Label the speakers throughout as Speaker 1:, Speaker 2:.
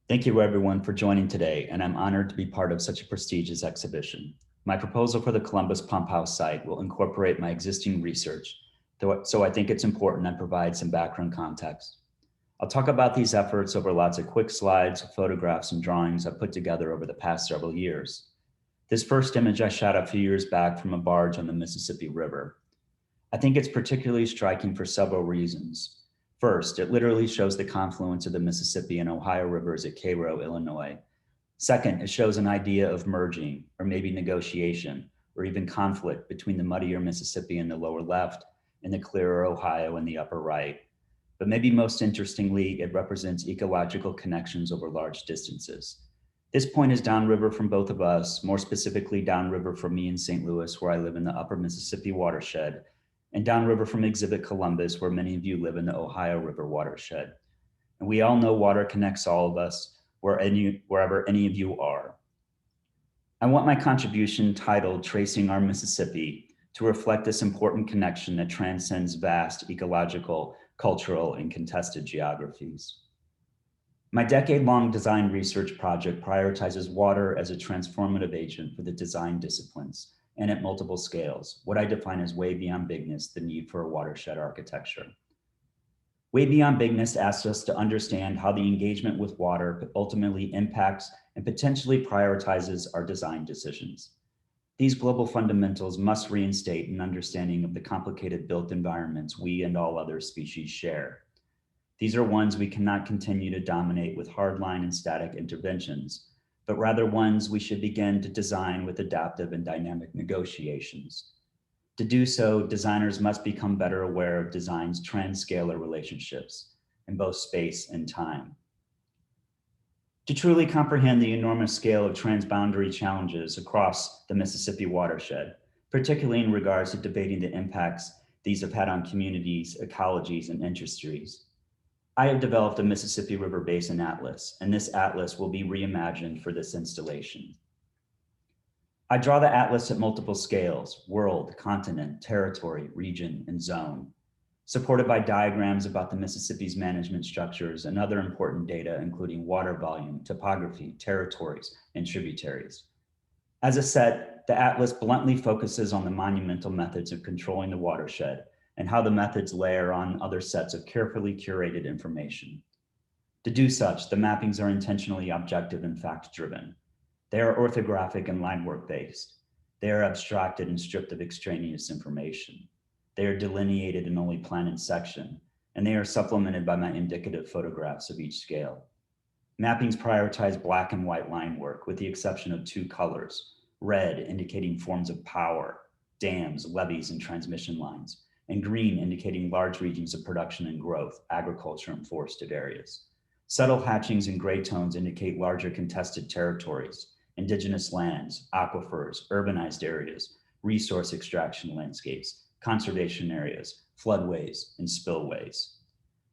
Speaker 1: Thank you everyone for joining today, and I'm honored to be part of such a prestigious exhibition. My proposal for the Columbus Pump House site will incorporate my existing research, so I think it's important I provide some background context. I'll talk about these efforts over lots of quick slides, photographs, and drawings I've put together over the past several years. This first image I shot a few years back from a barge on the Mississippi River. I think it's particularly striking for several reasons. First, it literally shows the confluence of the Mississippi and Ohio rivers at Cairo, Illinois. Second, it shows an idea of merging, or maybe negotiation, or even conflict between the muddier Mississippi in the lower left and the clearer Ohio in the upper right. But maybe most interestingly, it represents ecological connections over large distances. This point is downriver from both of us, more specifically downriver from me in St. Louis, where I live in the upper Mississippi watershed, and downriver from Exhibit Columbus, where many of you live in the Ohio River watershed. And we all know water connects all of us, wherever any of you are. I want my contribution titled Tracing Our Mississippi to reflect this important connection that transcends vast ecological, cultural, and contested geographies. My decade-long design research project prioritizes water as a transformative agent for the design disciplines and at multiple scales, what I define as way beyond bigness, the need for a watershed architecture. Way beyond bigness asks us to understand how the engagement with water ultimately impacts and potentially prioritizes our design decisions. These global fundamentals must reinstate an understanding of the complicated built environments we and all other species share. These are ones we cannot continue to dominate with hardline and static interventions, but rather ones we should begin to design with adaptive and dynamic negotiations. To do so, designers must become better aware of design's trans-scalar relationships in both space and time. To truly comprehend the enormous scale of transboundary challenges across the Mississippi watershed, particularly in regards to debating the impacts these have had on communities, ecologies, and industries, I have developed a Mississippi River Basin Atlas, and this atlas will be reimagined for this installation. I draw the atlas at multiple scales: world, continent, territory, region, and zone, supported by diagrams about the Mississippi's management structures and other important data, including water volume, topography, territories, and tributaries. As a set, the atlas bluntly focuses on the monumental methods of controlling the watershed and how the methods layer on other sets of carefully curated information. To do such, the mappings are intentionally objective and fact-driven. They are orthographic and line work based. They are abstracted and stripped of extraneous information. They are delineated in only plan and section, and they are supplemented by my indicative photographs of each scale. Mappings prioritize black and white line work, with the exception of two colors: red indicating forms of power, dams, levees, and transmission lines, and green indicating large regions of production and growth, agriculture, and forested areas. Subtle hatchings and gray tones indicate larger contested territories, indigenous lands, aquifers, urbanized areas, resource extraction landscapes, conservation areas, floodways, and spillways.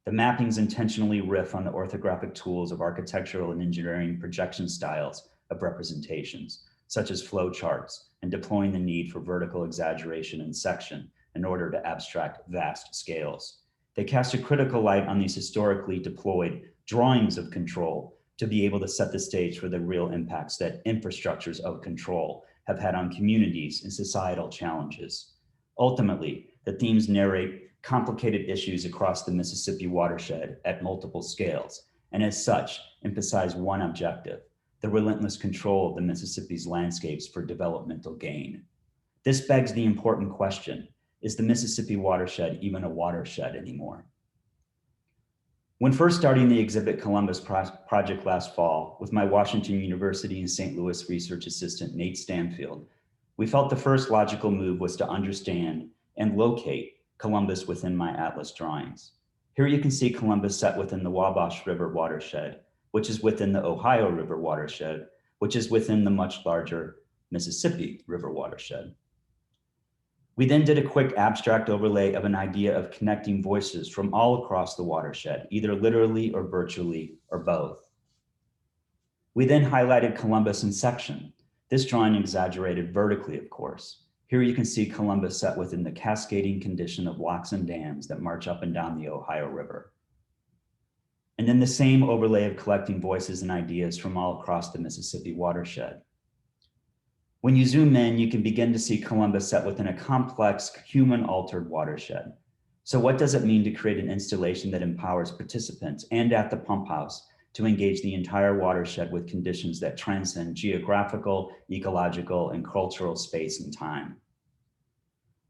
Speaker 1: The mappings intentionally riff on the orthographic tools of architectural and engineering projection styles of representations, such as flowcharts, and deploying the need for vertical exaggeration and section in order to abstract vast scales. They cast a critical light on these historically deployed drawings of control to be able to set the stage for the real impacts that infrastructures of control have had on communities and societal challenges. Ultimately, the themes narrate complicated issues across the Mississippi watershed at multiple scales, and as such, emphasize one objective: the relentless control of the Mississippi's landscapes for developmental gain. This begs the important question: is the Mississippi watershed even a watershed anymore? When first starting the Exhibit Columbus project last fall with my Washington University and St. Louis research assistant, Nate Stanfield, we felt the first logical move was to understand and locate Columbus within my atlas drawings. Here you can see Columbus set within the Wabash River watershed, which is within the Ohio River watershed, which is within the much larger Mississippi River watershed. We then did a quick abstract overlay of an idea of connecting voices from all across the watershed, either literally or virtually, or both. We then highlighted Columbus in section. This drawing exaggerated vertically, of course. Here you can see Columbus set within the cascading condition of locks and dams that march up and down the Ohio River. and then the same overlay of collecting voices and ideas from all across the Mississippi watershed. When you zoom in, you can begin to see Columbus set within a complex, human-altered watershed. So what does it mean to create an installation that empowers participants and at the pump house to engage the entire watershed with conditions that transcend geographical, ecological, and cultural space and time?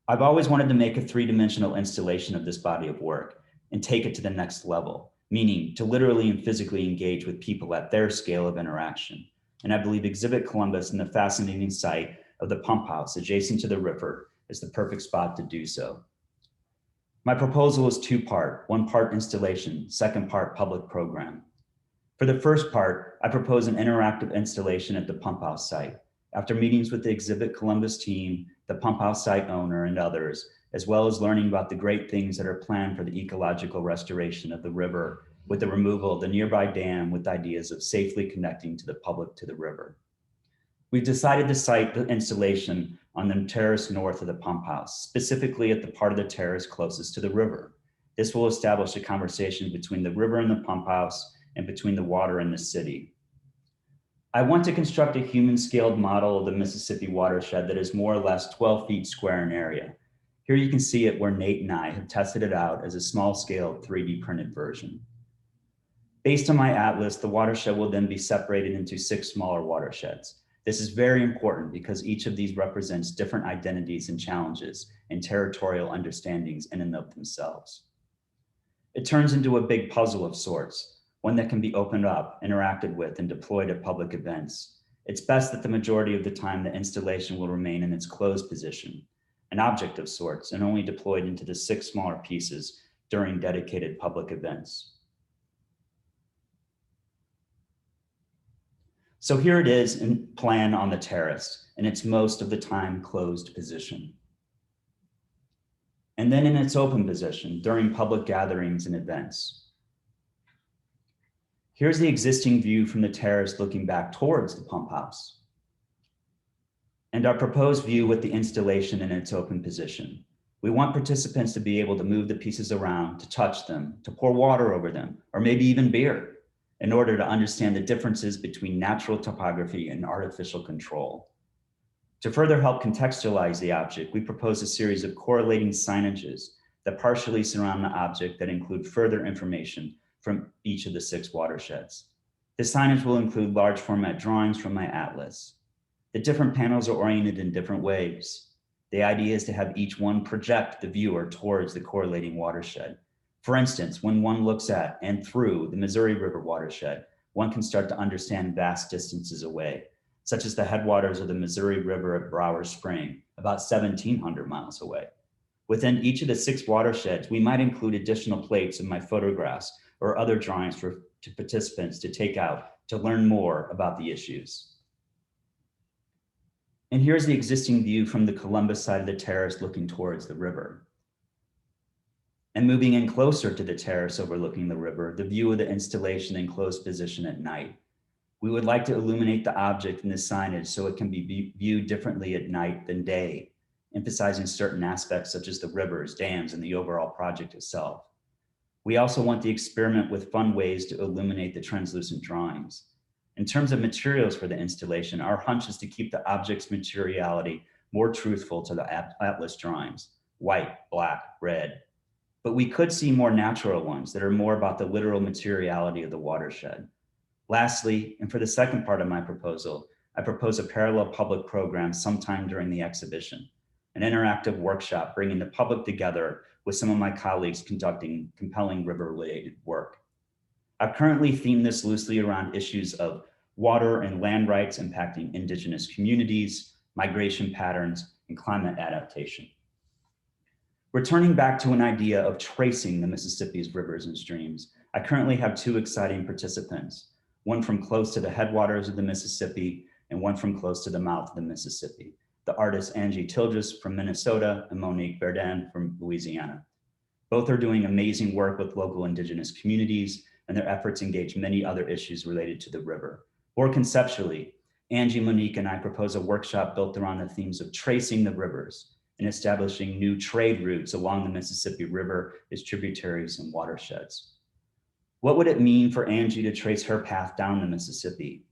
Speaker 1: I've always wanted to make a three-dimensional installation of this body of work and take it to the next level, meaning to literally and physically engage with people at their scale of interaction. And I believe Exhibit Columbus and the fascinating site of the pump house adjacent to the river is the perfect spot to do so. My proposal is two-part, one part installation, second part public program. For the first part, I propose an interactive installation at the pump house site. After meetings with the Exhibit Columbus team, the pump house site owner, and others, as well as learning about the great things that are planned for the ecological restoration of the river with the removal of the nearby dam with ideas of safely connecting to the public to the river. We've decided to site the installation on the terrace north of the pump house, specifically at the part of the terrace closest to the river. This will establish a conversation between the river and the pump house and between the water and the city. I want to construct a human-scaled model of the Mississippi watershed that is more or less 12 feet square in area. Here you can see it where Nate and I have tested it out as a small-scale 3D printed version. Based on my atlas, the watershed will then be separated into 6 smaller watersheds. This is very important because each of these represents different identities and challenges and territorial understandings in and of themselves. It turns into a big puzzle of sorts, one that can be opened up, interacted with, and deployed at public events. It's best that the majority of the time the installation will remain in its closed position, an object of sorts, and only deployed into the 6 smaller pieces during dedicated public events. So here it is in plan on the terrace, in its most of the time closed position. And then in its open position during public gatherings and events. Here's the existing view from the terrace looking back towards the pump house. And our proposed view with the installation in its open position. We want participants to be able to move the pieces around, to touch them, to pour water over them, or maybe even beer, in order to understand the differences between natural topography and artificial control. To further help contextualize the object, we propose a series of correlating signages that partially surround the object that include further information from each of the 6 watersheds. The signage will include large format drawings from my atlas. The different panels are oriented in different ways. The idea is to have each one project the viewer towards the correlating watershed. For instance, when one looks at and through the Missouri River watershed, one can start to understand vast distances away, such as the headwaters of the Missouri River at Brower Spring, about 1,700 miles away. Within each of the 6 watersheds, we might include additional plates of my photographs or other drawings to participants to take out to learn more about the issues. And here's the existing view from the Columbus side of the terrace looking towards the river. And moving in closer to the terrace overlooking the river, the view of the installation in closed position at night. We would like to illuminate the object in the signage so it can be viewed differently at night than day, emphasizing certain aspects such as the rivers, dams, and the overall project itself. We also want to experiment with fun ways to illuminate the translucent drawings. In terms of materials for the installation, our hunch is to keep the object's materiality more truthful to the atlas drawings, white, black, red. But we could see more natural ones that are more about the literal materiality of the watershed. Lastly, and for the second part of my proposal, I propose a parallel public program sometime during the exhibition, an interactive workshop bringing the public together with some of my colleagues conducting compelling river-related work. I've currently themed this loosely around issues of water and land rights impacting indigenous communities, migration patterns, and climate adaptation. Returning back to an idea of tracing the Mississippi's rivers and streams, I currently have 2 exciting participants, one from close to the headwaters of the Mississippi and one from close to the mouth of the Mississippi, the artists Angie Tilges from Minnesota and Monique Verdin from Louisiana. Both are doing amazing work with local indigenous communities, and their efforts engage many other issues related to the river. More conceptually, Angie, Monique, and I propose a workshop built around the themes of tracing the rivers and establishing new trade routes along the Mississippi River, its tributaries and watersheds. What would it mean for Angie to trace her path down the Mississippi?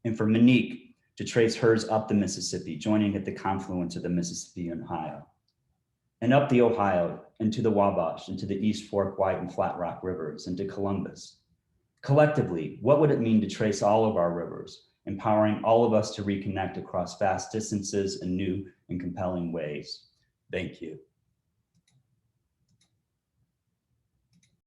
Speaker 1: And for Monique to trace hers up the Mississippi, joining at the confluence of the Mississippi and Ohio? And up the Ohio, into the Wabash, into the East Fork, White, and Flat Rock rivers, into Columbus. Collectively, what would it mean to trace all of our rivers, empowering all of us to reconnect across vast distances in new and compelling ways? Thank you.